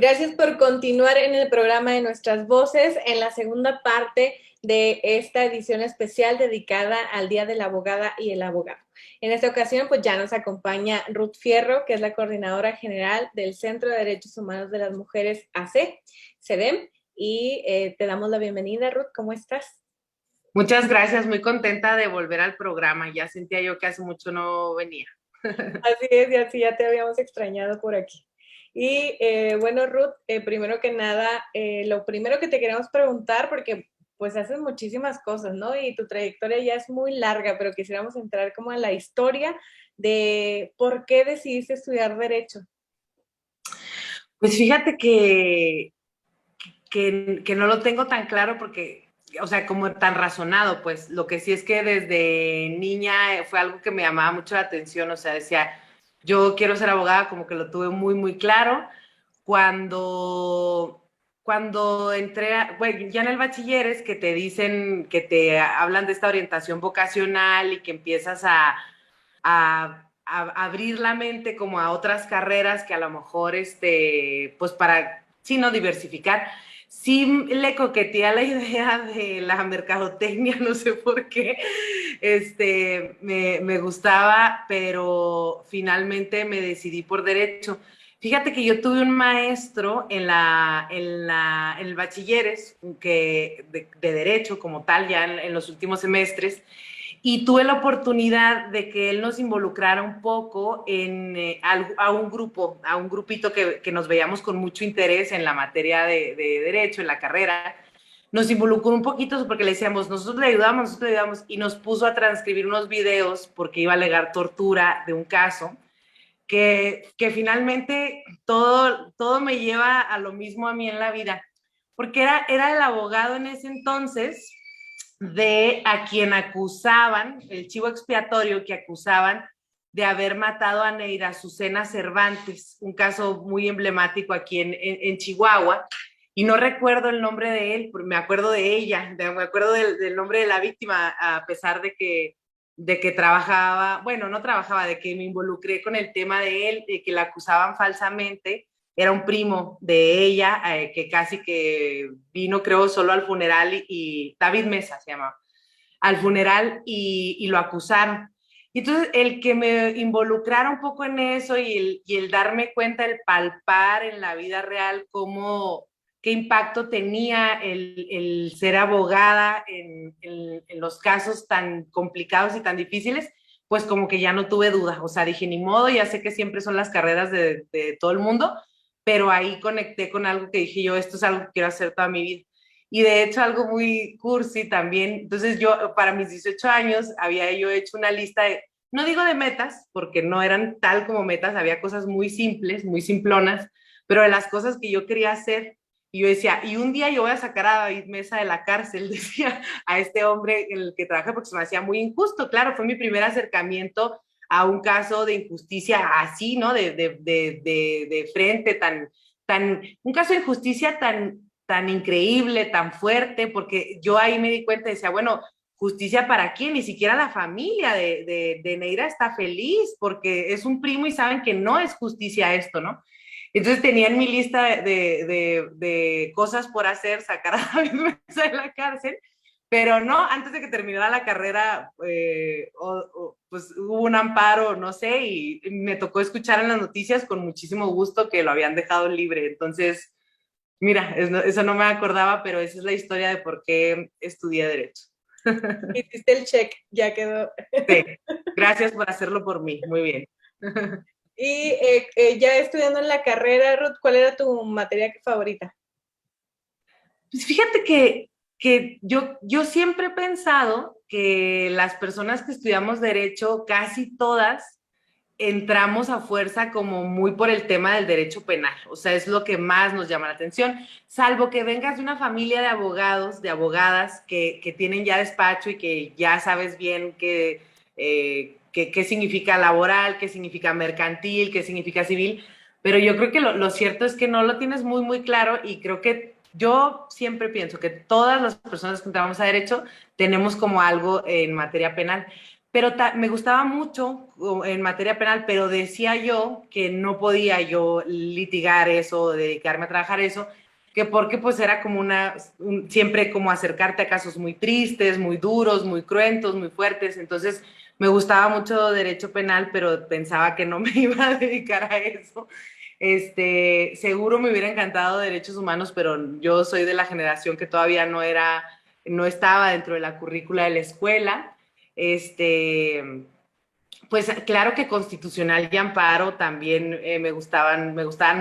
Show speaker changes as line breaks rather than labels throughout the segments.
Gracias por continuar en el programa de Nuestras Voces, en la segunda parte de esta edición especial dedicada al Día de la Abogada y el Abogado. En esta ocasión, pues ya nos acompaña Ruth Fierro, que es la coordinadora general del Centro de Derechos Humanos de las Mujeres AC, CEDEM, y te damos la bienvenida, Ruth. ¿Cómo estás?
Muchas gracias, muy contenta de volver al programa. Ya sentía yo que hace mucho no venía.
Así es, y así ya te habíamos extrañado por aquí. Y bueno, Ruth, primero que nada, lo primero que te queremos preguntar, porque pues haces muchísimas cosas, ¿no? Y tu trayectoria ya es muy larga, pero quisiéramos entrar como en la historia de por qué decidiste estudiar Derecho.
Pues fíjate que no lo tengo tan claro porque, o sea, como tan razonado, pues lo que sí es que desde niña fue algo que me llamaba mucho la atención, o sea, decía, yo quiero ser abogada, como que lo tuve muy, muy claro. Cuando, cuando entré, bueno, ya en el bachiller es que te dicen, que te hablan de esta orientación vocacional y que empiezas a abrir la mente como a otras carreras que a lo mejor, pues para, sí, no diversificar. Sí le coqueteé a la idea de la mercadotecnia, no sé por qué, me gustaba, pero finalmente me decidí por derecho. Fíjate que yo tuve un maestro en el bachilleres de derecho como tal, ya en los últimos semestres, y tuve la oportunidad de que él nos involucrara un poco a un grupo, a un grupito que nos veíamos con mucho interés en la materia de derecho, en la carrera. Nos involucró un poquito porque le decíamos, nosotros le ayudamos, y nos puso a transcribir unos videos porque iba a alegar tortura de un caso, que finalmente todo me lleva a lo mismo a mí en la vida, porque era el abogado en ese entonces de a quien acusaban, el chivo expiatorio que acusaban de haber matado a Neira Azucena Cervantes, un caso muy emblemático aquí en Chihuahua, y no recuerdo el nombre de él, me acuerdo de ella, me acuerdo del nombre de la víctima, a pesar de que trabajaba, bueno, no trabajaba, de que me involucré con el tema de él, de que la acusaban falsamente. Era un primo de ella, que casi que vino, creo, solo al funeral, y David Mesa se llamaba, al funeral, y lo acusaron. Y entonces el que me involucrara un poco en eso, y el darme cuenta, el palpar en la vida real qué impacto tenía el ser abogada en los casos tan complicados y tan difíciles, pues como que ya no tuve duda. O sea, dije, ni modo, ya sé que siempre son las carreras de todo el mundo, pero ahí conecté con algo que dije yo, esto es algo que quiero hacer toda mi vida. Y de hecho algo muy cursi también. Entonces yo, para mis 18 años, había yo hecho una lista no digo de metas, porque no eran tal como metas, había cosas muy simples, muy simplonas, pero de las cosas que yo quería hacer. Y yo decía, y un día yo voy a sacar a David Mesa de la cárcel, decía, a este hombre en el que trabajé, porque se me hacía muy injusto. Claro, fue mi primer acercamiento a un caso de injusticia así, ¿no? De frente, un caso de injusticia tan increíble, tan fuerte, porque yo ahí me di cuenta y decía, bueno, justicia para quién, ni siquiera la familia de Neira está feliz porque es un primo y saben que no es justicia esto, ¿no? Entonces tenía en mi lista de cosas por hacer, sacar a David Mesa de la cárcel, pero no, antes de que terminara la carrera, pues hubo un amparo, no sé, y me tocó escuchar en las noticias con muchísimo gusto que lo habían dejado libre. Entonces, mira, eso no me acordaba, pero esa es la historia de por qué estudié Derecho.
Hiciste el check, ya quedó.
Sí, gracias por hacerlo por mí, muy bien.
Y ya estudiando en la carrera, Ruth, ¿cuál era tu materia favorita?
Pues fíjate que yo siempre he pensado que las personas que estudiamos Derecho, casi todas, entramos a fuerza como muy por el tema del derecho penal, o sea, es lo que más nos llama la atención, salvo que vengas de una familia de abogados, de abogadas que tienen ya despacho y que ya sabes bien qué significa laboral, qué significa mercantil, qué significa civil, pero yo creo que lo cierto es que no lo tienes muy, muy claro, y creo que yo siempre pienso que todas las personas que entramos a derecho tenemos como algo en materia penal. pero me gustaba mucho en materia penal, pero decía yo que no podía yo litigar eso, dedicarme a trabajar eso, que porque pues era como siempre como acercarte a casos muy tristes, muy duros, muy cruentos, muy fuertes, entonces me gustaba mucho derecho penal, pero pensaba que no me iba a dedicar a eso. Seguro me hubiera encantado derechos humanos, pero yo soy de la generación que todavía no estaba dentro de la currícula de la escuela. Pues claro que constitucional y amparo también me gustaban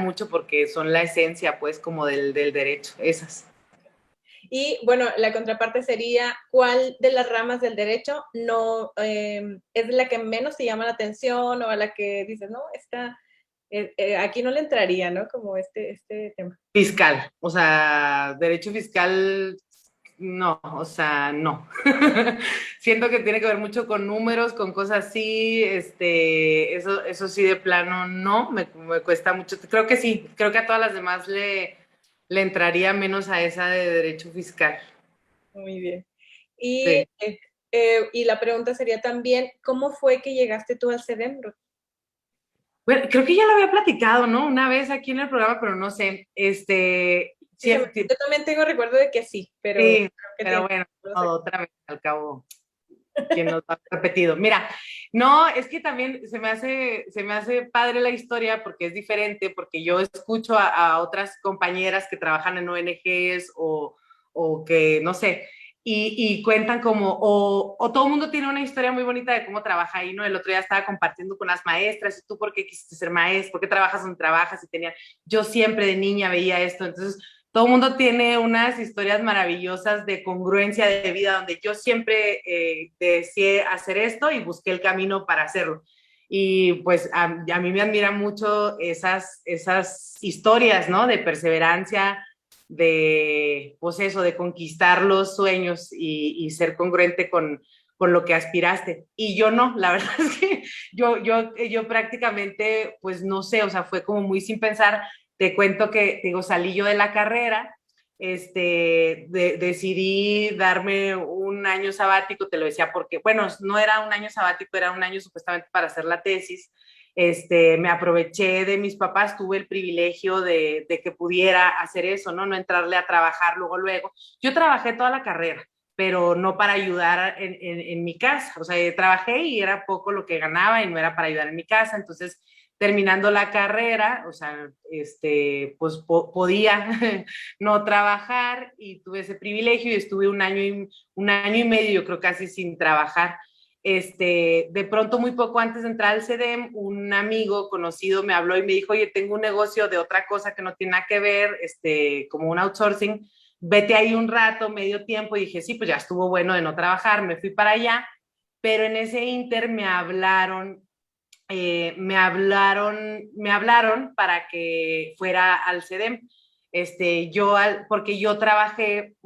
mucho porque son la esencia, pues, como del derecho, esas.
Y bueno, la contraparte sería, ¿cuál de las ramas del derecho no es la que menos te llama la atención o a la que dices, no, aquí no le entraría, ¿no? Como este tema.
Fiscal, o sea, derecho fiscal, no, o sea, no. Siento que tiene que ver mucho con números, con cosas así, eso sí de plano no, me cuesta mucho. Creo que sí, creo que a todas las demás le entraría menos a esa de derecho fiscal.
Muy bien. Y,
Sí.
y la pregunta sería también, ¿cómo fue que llegaste tú al CEDEM?
Bueno, creo que ya lo había platicado, ¿no? Una vez aquí en el programa, pero no sé.
Sí, yo también tengo recuerdo de que sí, pero
sí,
creo que
pero
tiene,
bueno,
no sé.
otra vez al cabo, quien nos ha repetido. Mira, no, es que también se me hace padre la historia porque es diferente, porque yo escucho a otras compañeras que trabajan en ONGs o que, no sé, y cuentan como, o todo el mundo tiene una historia muy bonita de cómo trabaja ahí, ¿no? El otro día estaba compartiendo con las maestras, ¿y tú por qué quisiste ser maestra? ¿Por qué trabajas donde trabajas? Yo siempre de niña veía esto, entonces todo el mundo tiene unas historias maravillosas de congruencia de vida, donde yo siempre deseé hacer esto y busqué el camino para hacerlo. Y pues a mí me admiran mucho esas historias, ¿no? De perseverancia, pues eso, de conquistar los sueños y ser congruente con lo que aspiraste. Y yo no, la verdad es que yo prácticamente, pues no sé, o sea, fue como muy sin pensar. Te cuento que, digo, salí yo de la carrera, decidí darme un año sabático, te lo decía porque, bueno, no era un año sabático, era un año supuestamente para hacer la tesis. Me aproveché de mis papás, tuve el privilegio de que pudiera hacer eso, ¿no? No entrarle a trabajar luego. Yo trabajé toda la carrera, pero no para ayudar en mi casa. O sea, trabajé y era poco lo que ganaba y no era para ayudar en mi casa. Entonces, terminando la carrera, o sea, pues podía no trabajar y tuve ese privilegio y estuve un año y medio, yo creo casi sin trabajar. De pronto, muy poco antes de entrar al CEDEM, un amigo conocido me habló y me dijo, oye, tengo un negocio de otra cosa que no tiene nada que ver, como un outsourcing, vete ahí un rato, medio tiempo, y dije, sí, pues ya estuvo bueno de no trabajar, me fui para allá, pero en ese inter me hablaron para que fuera al CEDEM. Porque yo trabajé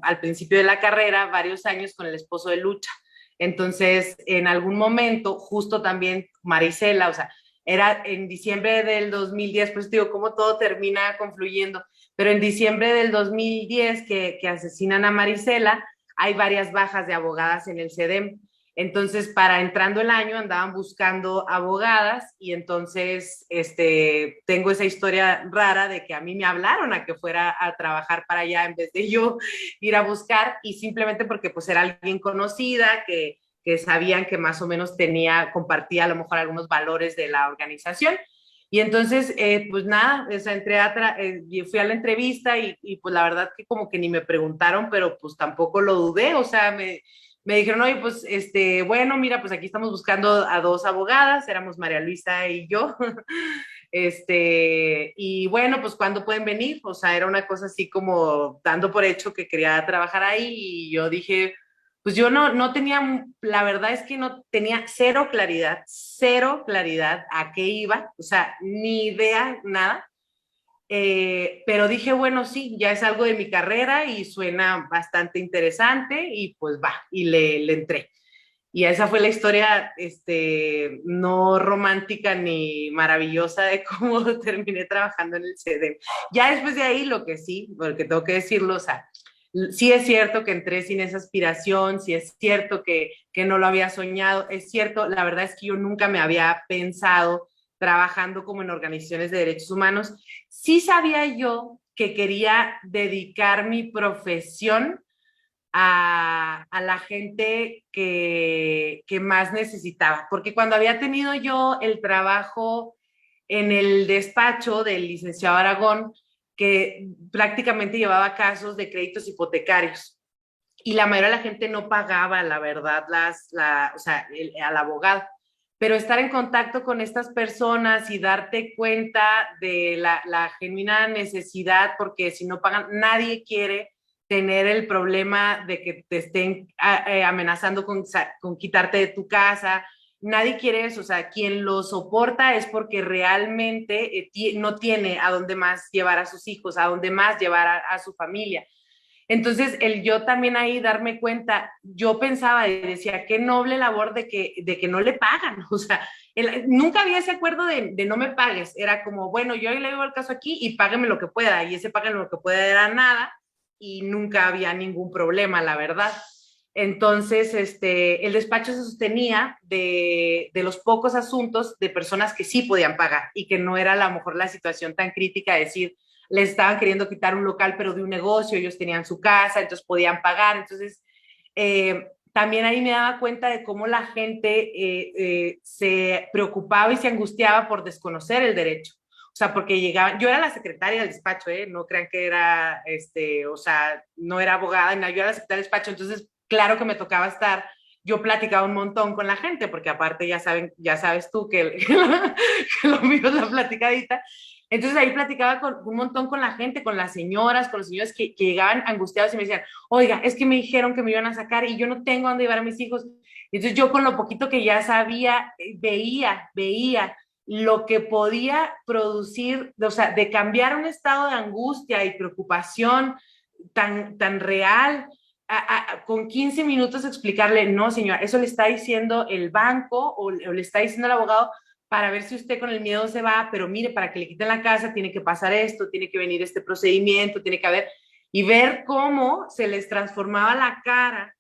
al principio de la carrera varios años con el esposo de Lucha. Entonces, en algún momento, justo también Marisela, o sea, era en diciembre del 2010, pues digo, cómo todo termina confluyendo, pero en diciembre del 2010 que asesinan a Marisela, hay varias bajas de abogadas en el CEDEM. Entonces, para entrando el año andaban buscando abogadas y entonces tengo esa historia rara de que a mí me hablaron a que fuera a trabajar para allá en vez de yo ir a buscar y simplemente porque pues era alguien conocida que sabían que más o menos compartía a lo mejor algunos valores de la organización. Y entonces, pues nada, o sea, fui a la entrevista y pues la verdad que como que ni me preguntaron, pero pues tampoco lo dudé, o sea, me dijeron, oye, pues, bueno, mira, pues aquí estamos buscando a dos abogadas, éramos María Luisa y yo, y bueno, pues, ¿cuándo pueden venir? O sea, era una cosa así como dando por hecho que quería trabajar ahí y yo dije, pues yo no tenía, la verdad es que no tenía cero claridad a qué iba, o sea, ni idea, nada. Pero dije, bueno, sí, ya es algo de mi carrera y suena bastante interesante y pues va, y le entré. Y esa fue la historia, no romántica ni maravillosa de cómo terminé trabajando en el CEDEM. Ya después de ahí, lo que sí, porque tengo que decirlo, o sea, Sí es cierto que entré sin esa aspiración, sí es cierto que no lo había soñado, es cierto, la verdad es que yo nunca me había pensado trabajando como en organizaciones de derechos humanos. Sí sabía yo que quería dedicar mi profesión a la gente que más necesitaba, porque cuando había tenido yo el trabajo en el despacho del licenciado Aragón, que prácticamente llevaba casos de créditos hipotecarios, y la mayoría de la gente no pagaba, la verdad, o sea, al abogado. Pero estar en contacto con estas personas y darte cuenta de la genuina necesidad, porque si no pagan, nadie quiere tener el problema de que te estén amenazando con quitarte de tu casa. Nadie quiere eso, o sea, quien lo soporta es porque realmente no tiene a dónde más llevar a sus hijos, a dónde más llevar a su familia. Entonces, el yo también ahí darme cuenta, yo pensaba y decía, qué noble labor de que no le pagan, o sea, nunca había ese acuerdo de no me pagues, era como, bueno, yo le digo el caso aquí y págueme lo que pueda, y ese págueme lo que pueda era nada, y nunca había ningún problema, la verdad. Entonces, el despacho se sostenía de los pocos asuntos de personas que sí podían pagar y que no era a lo mejor la situación tan crítica de decir, les estaban queriendo quitar un local, pero de un negocio, ellos tenían su casa, entonces podían pagar. Entonces, también ahí me daba cuenta de cómo la gente se preocupaba y se angustiaba por desconocer el derecho. O sea, porque llegaban, yo era la secretaria del despacho, no crean que era, o sea, no era abogada, no, yo era la secretaria del despacho, entonces, claro que me tocaba estar, yo platicaba un montón con la gente, porque aparte ya saben, ya sabes tú que lo mío es la platicadita. Entonces ahí platicaba un montón con la gente, con las señoras, con los señores que llegaban angustiados y me decían, oiga, es que me dijeron que me iban a sacar y yo no tengo dónde llevar a mis hijos. Entonces yo con lo poquito que ya sabía, veía lo que podía producir, o sea, de cambiar un estado de angustia y preocupación tan real, con 15 minutos explicarle, no, señora, eso le está diciendo el banco o le está diciendo el abogado para ver si usted con el miedo se va, pero mire, para que le quiten la casa tiene que pasar esto, tiene que venir este procedimiento, tiene que haber, y ver cómo se les transformaba la cara,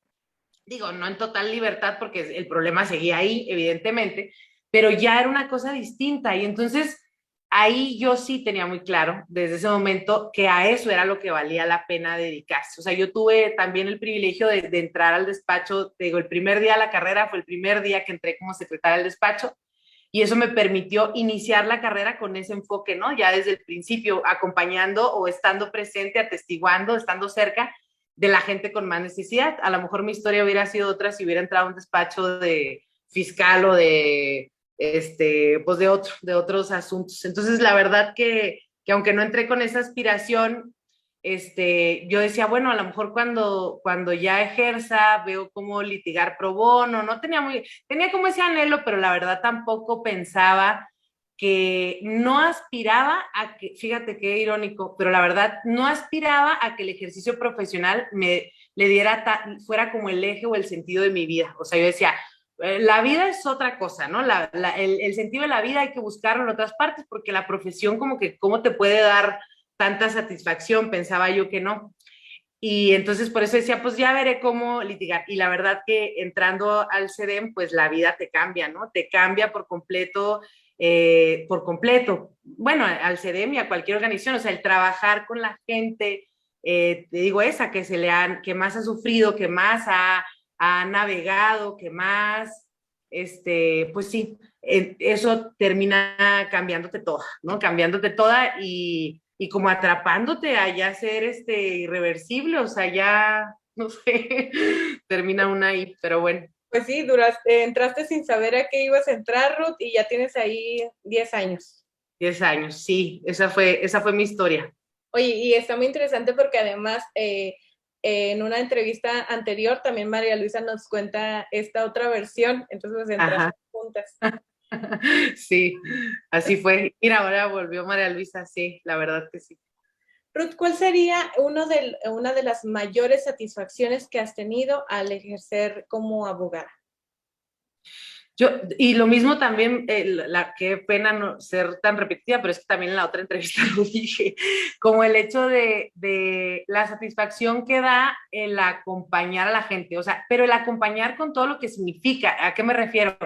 digo, no en total libertad porque el problema seguía ahí, evidentemente, pero ya era una cosa distinta y entonces ahí yo sí tenía muy claro desde ese momento que a eso era lo que valía la pena dedicarse. O sea, yo tuve también el privilegio de entrar al despacho, digo, el primer día de la carrera fue el primer día que entré como secretaria del despacho y eso me permitió iniciar la carrera con ese enfoque, ¿no? Ya desde el principio, acompañando o estando presente, atestiguando, estando cerca de la gente con más necesidad. A lo mejor mi historia hubiera sido otra si hubiera entrado a un despacho de fiscal o de, pues de otros asuntos. Entonces, la verdad que aunque no entré con esa aspiración, yo decía, bueno, a lo mejor cuando ya ejerza, veo cómo litigar pro bono, no tenía como ese anhelo, pero la verdad tampoco pensaba que no aspiraba a que, fíjate qué irónico, pero la verdad no aspiraba a que el ejercicio profesional le fuera como el eje o el sentido de mi vida. O sea, yo decía, la vida es otra cosa, ¿no? El sentido de la vida hay que buscarlo en otras partes porque la profesión como que, ¿cómo te puede dar tanta satisfacción? Pensaba yo que no. Y entonces por eso decía, pues ya veré cómo litigar. Y la verdad que entrando al CEDEM, pues la vida te cambia, ¿no? Te cambia por completo, por completo. Bueno, al CEDEM y a cualquier organización, o sea, el trabajar con la gente, te digo esa, que más ha sufrido, que más ha navegado, que más, pues sí, eso termina cambiándote toda, ¿no? Cambiándote toda y como atrapándote a ya ser irreversible, o sea, ya, no sé, termina una ahí, pero bueno.
Pues sí, entraste sin saber a qué ibas a entrar, Ruth, y ya tienes ahí 10 años.
10 años, sí, esa fue mi historia.
Oye, y está muy interesante porque además en una entrevista anterior también María Luisa nos cuenta esta otra versión, entonces pues entraste
Ajá.
juntas.
Sí, así fue. Mira, ahora volvió María Luisa, sí, la verdad que sí.
Ruth, ¿cuál sería una de las mayores satisfacciones que has tenido al ejercer como abogada?
Y lo mismo también, qué pena no ser tan repetitiva, pero es que también en la otra entrevista lo dije, como el hecho de la satisfacción que da el acompañar a la gente, o sea, pero el acompañar con todo lo que significa. ¿A qué me refiero?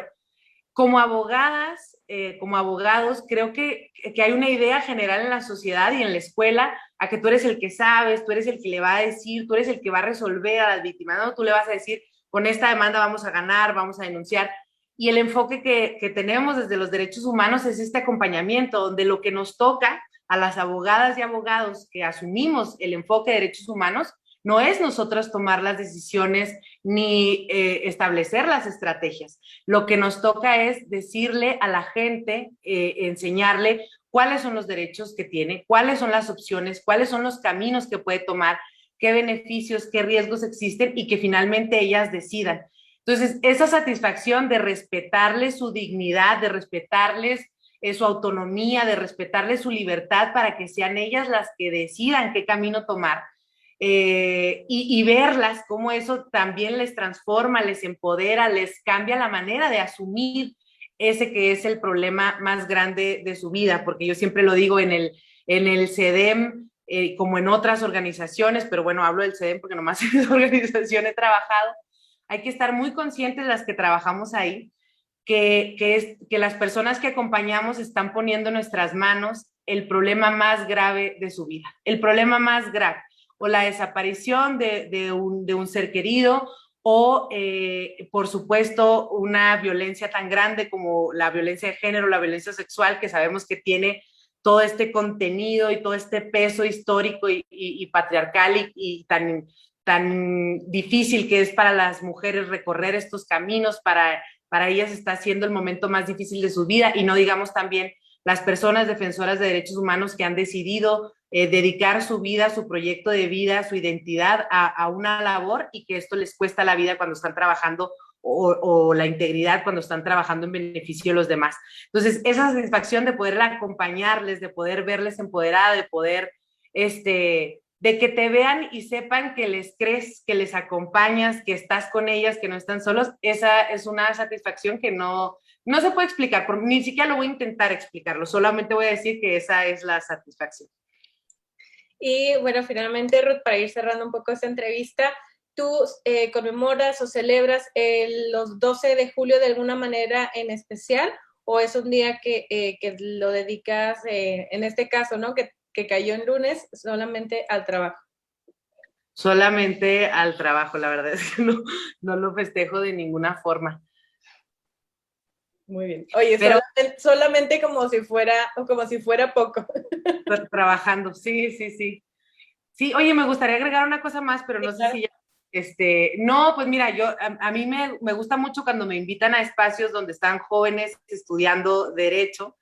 Como abogadas, como abogados, creo que hay una idea general en la sociedad y en la escuela a que tú eres el que sabes, tú eres el que le va a decir, tú eres el que va a resolver a las víctimas, ¿no? Tú le vas a decir, con esta demanda vamos a ganar, vamos a denunciar. Y el enfoque que tenemos desde los derechos humanos es este acompañamiento, donde lo que nos toca a las abogadas y abogados que asumimos el enfoque de derechos humanos no es nosotros tomar las decisiones ni establecer las estrategias. Lo que nos toca es decirle a la gente, enseñarle cuáles son los derechos que tiene, cuáles son las opciones, cuáles son los caminos que puede tomar, qué beneficios, qué riesgos existen y que finalmente ellas decidan. Entonces, esa satisfacción de respetarles su dignidad, de respetarles su autonomía, de respetarles su libertad para que sean ellas las que decidan qué camino tomar, y verlas, cómo eso también les transforma, les empodera, les cambia la manera de asumir ese que es el problema más grande de su vida, porque yo siempre lo digo en el CEDEM, como en otras organizaciones, pero bueno, hablo del CEDEM porque nomás en esa organización he trabajado, hay que estar muy conscientes las que trabajamos ahí, que las personas que acompañamos están poniendo en nuestras manos el problema más grave de su vida, el problema más grave, o la desaparición de un ser querido, o por supuesto una violencia tan grande como la violencia de género, la violencia sexual, que sabemos que tiene todo este contenido y todo este peso histórico y patriarcal y tan difícil que es para las mujeres recorrer estos caminos, para ellas está siendo el momento más difícil de su vida, y no digamos también las personas defensoras de derechos humanos que han decidido dedicar su vida, su proyecto de vida, su identidad a una labor, y que esto les cuesta la vida cuando están trabajando, o la integridad cuando están trabajando en beneficio de los demás. Entonces, esa satisfacción de poder acompañarles, de poder verles empoderadas, de poder, de que te vean y sepan que les crees, que les acompañas, que estás con ellas, que no están solos, esa es una satisfacción que no se puede explicar, ni siquiera lo voy a intentar explicarlo, solamente voy a decir que esa es la satisfacción.
Y bueno, finalmente, Ruth, para ir cerrando un poco esta entrevista, ¿tú conmemoras o celebras los 12 de julio de alguna manera en especial? ¿O es un día que lo dedicas, en este caso, ¿no? Que cayó en lunes, solamente al trabajo?
Solamente al trabajo, la verdad es que no lo festejo de ninguna forma.
Muy bien. Oye, pero solamente como si fuera poco.
Trabajando, sí, sí, sí. Sí, oye, me gustaría agregar una cosa más, pero no sé si ya, no, pues mira, a mí me gusta mucho cuando me invitan a espacios donde están jóvenes estudiando derecho,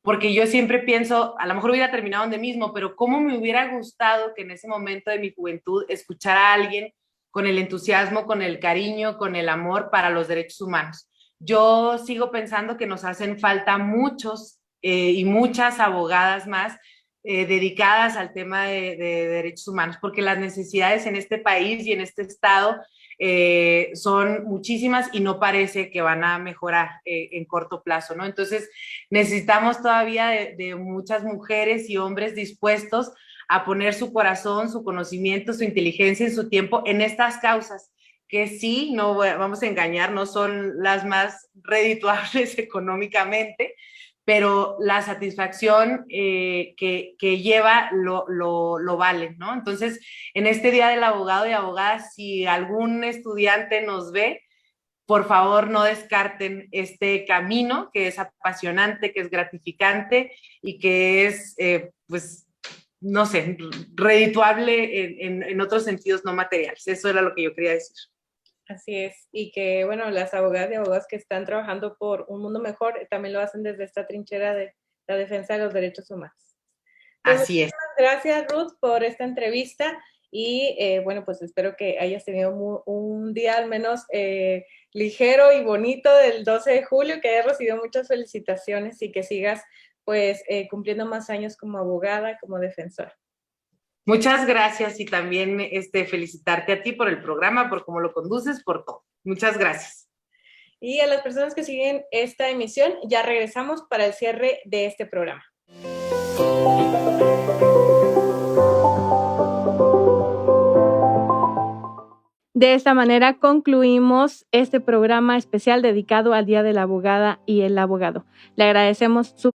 porque yo siempre pienso, a lo mejor hubiera terminado donde mismo, pero cómo me hubiera gustado que en ese momento de mi juventud escuchara a alguien con el entusiasmo, con el cariño, con el amor para los derechos humanos. Yo sigo pensando que nos hacen falta muchos y muchas abogadas más dedicadas al tema de derechos humanos, porque las necesidades en este país y en este estado son muchísimas y no parece que van a mejorar en corto plazo, ¿no? Entonces necesitamos todavía de muchas mujeres y hombres dispuestos a poner su corazón, su conocimiento, su inteligencia y su tiempo en estas causas, que sí, no vamos a engañar, no son las más redituables económicamente, pero la satisfacción que lleva lo vale, ¿no? Entonces, en este Día del Abogado y Abogada, si algún estudiante nos ve, por favor no descarten este camino que es apasionante, que es gratificante y que es, pues, no sé, redituable en otros sentidos no materiales. Eso era lo que yo quería decir.
Así es, y que bueno, las abogadas y abogados que están trabajando por un mundo mejor también lo hacen desde esta trinchera de la defensa de los derechos humanos. Pues,
así es.
Gracias, Ruth, por esta entrevista y bueno, pues espero que hayas tenido un día al menos ligero y bonito del 12 de julio, que hayas recibido muchas felicitaciones y que sigas pues cumpliendo más años como abogada, como defensora.
Muchas gracias y también felicitarte a ti por el programa, por cómo lo conduces, por todo. Muchas gracias.
Y a las personas que siguen esta emisión, ya regresamos para el cierre de este programa. De esta manera concluimos este programa especial dedicado al Día de la Abogada y el Abogado. Le agradecemos su